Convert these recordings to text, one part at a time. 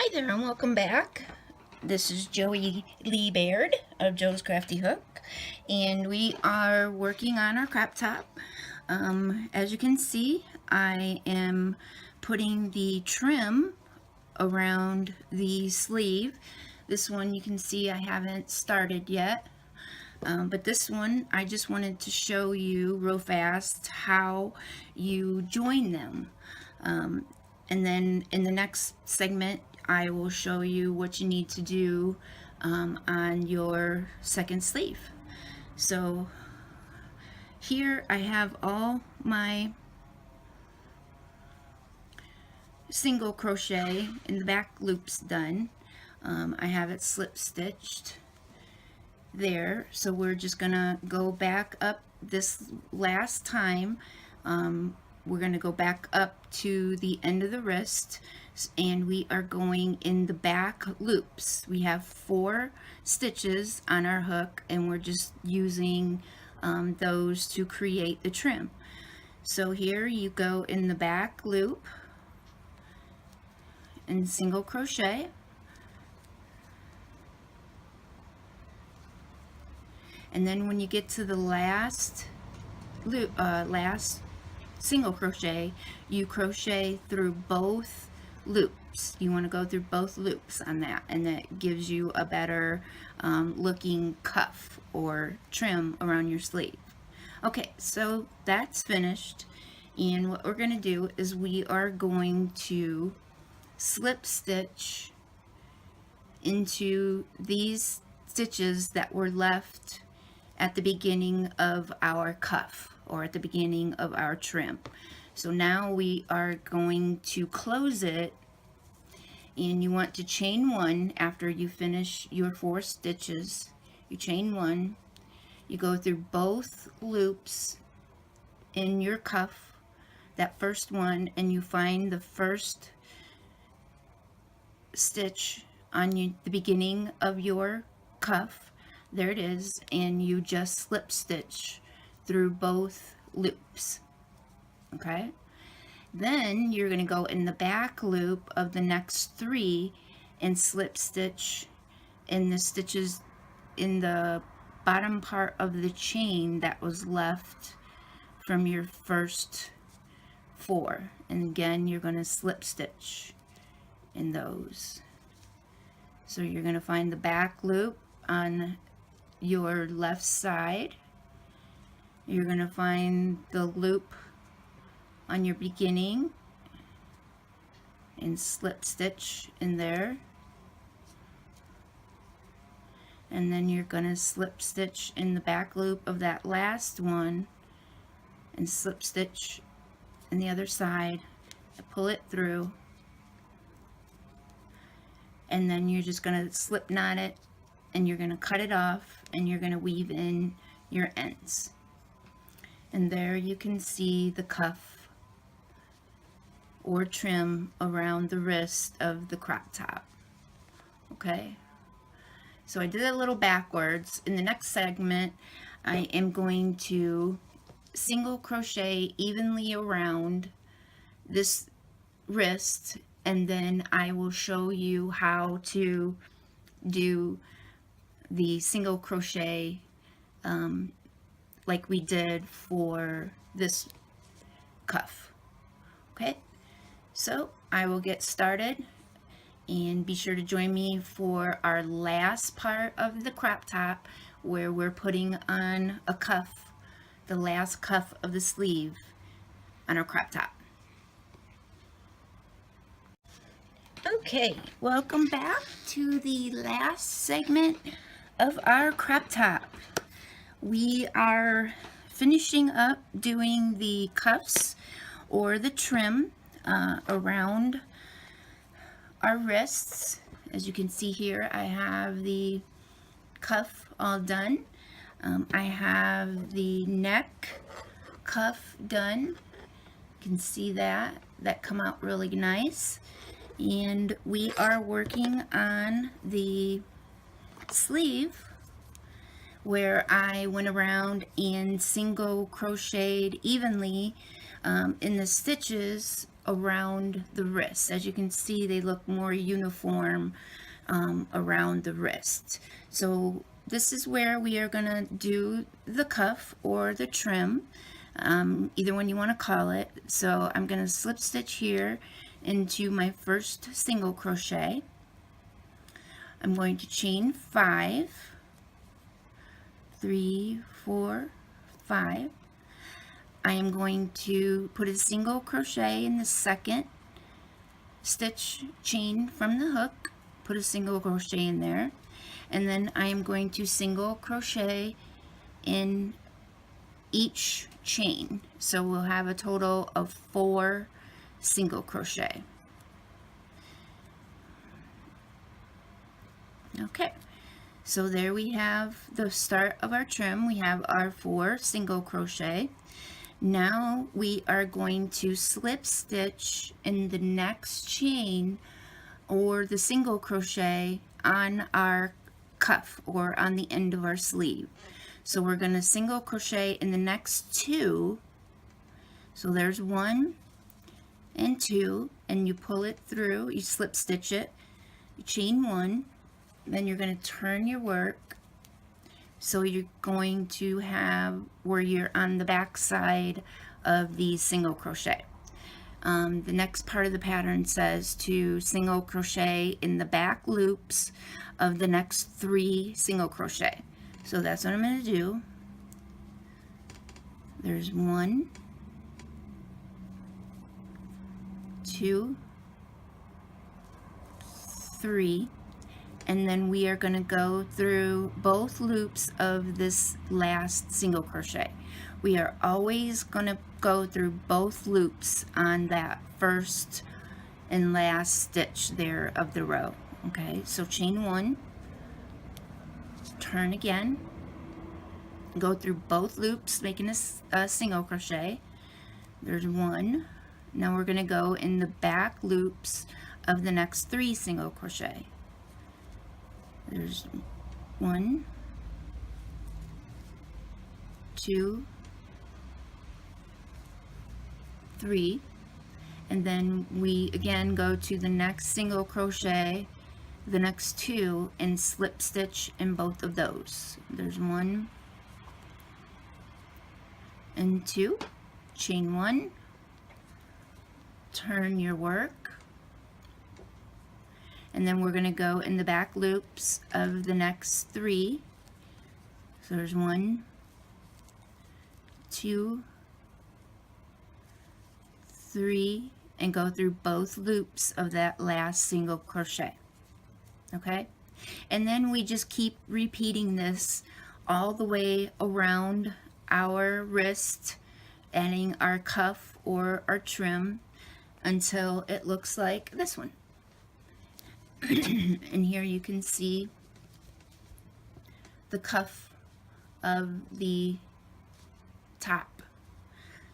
Hi there and welcome back. This is Joey Lee Baird of Joe's Crafty Hook, and we are working on our crop top. As you can see, I am putting the trim around the sleeve. This one you can see I haven't started yet, but this one I just wanted to show you real fast how you join them. And then in the next segment, I will show you what you need to do on your second sleeve. So here I have all my single crochet in the back loops done. I have it slip stitched there, so we're just gonna go back up this last time. We're going to go back up to the end of the wrist, and we are going in the back loops. We have 4 stitches on our hook, and we're just using those to create the trim. So here you go in the back loop and single crochet, and then when you get to the last loop, last single crochet, you crochet through both loops. You want to go through both loops on that, and that gives you a better looking cuff or trim around your sleeve. Okay, so that's finished, and what we're going to do is we are going to slip stitch into these stitches that were left at the beginning of our cuff, or at the beginning of our trim. So now we are going to close it, and you want to chain 1 after you finish your 4 stitches. You chain 1, you go through both loops in your cuff, that first one, and you find the first stitch on the beginning of your cuff. There it is, and you just slip stitch through both loops. Okay, then you're going to go in the back loop of the next 3 and slip stitch in the stitches in the bottom part of the chain that was left from your first 4, and again you're going to slip stitch in those. So you're going to find the back loop on your left side. You're going to find the loop on your beginning and slip stitch in there, and then you're going to slip stitch in the back loop of that last one and slip stitch in the other side and pull it through, and then you're just going to slip knot it, and you're going to cut it off, and you're going to weave in your ends. And there you can see the cuff or trim around the wrist of the crop top. Okay, so I did it a little backwards. In the next segment, I am going to single crochet evenly around this wrist, and then I will show you how to do the single crochet like we did for this cuff. Okay, so I will get started, and be sure to join me for our last part of the crop top, where we're putting on a cuff, the last cuff of the sleeve on our crop top. Okay, welcome back to the last segment of our crop top. We are finishing up doing the cuffs or the trim around our wrists. As you can see here, I have the cuff all done. I have the neck cuff done. You can see that come out really nice. And we are working on the sleeve, where I went around and single crocheted evenly in the stitches around the wrist. As you can see, they look more uniform around the wrist. So this is where we are going to do the cuff or the trim, either one you want to call it. So I'm going to slip stitch here into my first single crochet. I'm going to chain 5, 3, 4, 5. I am going to put a single crochet in the second stitch chain from the hook, put a single crochet in there, and then I am going to single crochet in each chain. So we'll have a total of 4 single crochet. Okay, so there we have the start of our trim. We have our 4 single crochet. Now we are going to slip stitch in the next chain or the single crochet on our cuff or on the end of our sleeve. So we're going to single crochet in the next 2. So there's 1 and 2, and you pull it through, you slip stitch it, you chain 1, then you're going to turn your work. So you're going to have where you're on the back side of the single crochet. The next part of the pattern says to single crochet in the back loops of the next 3 single crochet. So that's what I'm going to do. There's 1, 2, 3. And then we are going to go through both loops of this last single crochet. We are always going to go through both loops on that first and last stitch there of the row. Okay, so chain 1, turn again, go through both loops making a single crochet. There's 1. Now we're going to go in the back loops of the next 3 single crochet. There's 1, 2, 3, and then we again go to the next single crochet, the next 2, and slip stitch in both of those. There's 1 and 2, chain 1, turn your work, and then we're going to go in the back loops of the next 3. So there's 1, 2, 3, and go through both loops of that last single crochet. Okay, and then we just keep repeating this all the way around our wrist, adding our cuff or our trim until it looks like this one. And here you can see the cuff of the top.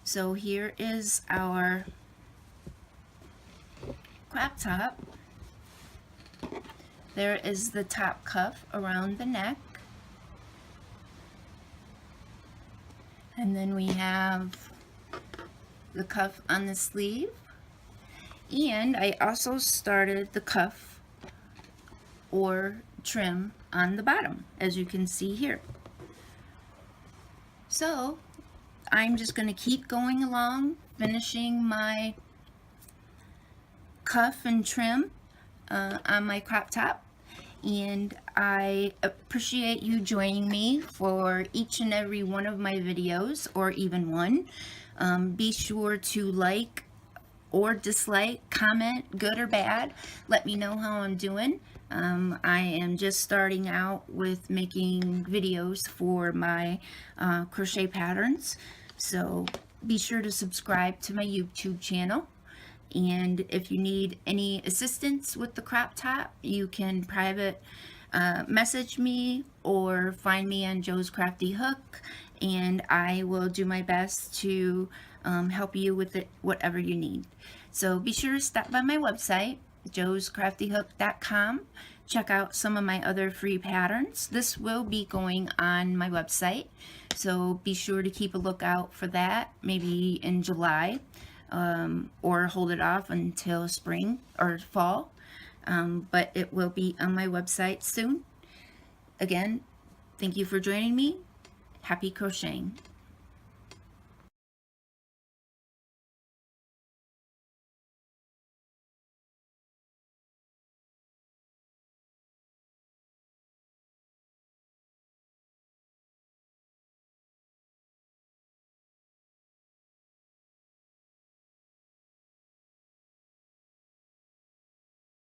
So here is our crop top. There is the top cuff around the neck. And then we have the cuff on the sleeve. And I also started the cuff or trim on the bottom, as you can see here. So I'm just going to keep going along, finishing my cuff and trim on my crop top, and I appreciate you joining me for each and every one of my videos, or even one. Be sure to like or dislike, comment, good or bad. Let me know how I'm doing. I am just starting out with making videos for my crochet patterns, so be sure to subscribe to my YouTube channel. And if you need any assistance with the crop top, you can private message me or find me on Joe's Crafty Hook, and I will do my best to help you with it, whatever you need. So be sure to stop by my website, joescraftyhook.com. Check out some of my other free patterns. This will be going on my website, so be sure to keep a lookout for that, maybe in July. or hold it off until spring or fall. But it will be on my website soon. Again, thank you for joining me. Happy crocheting.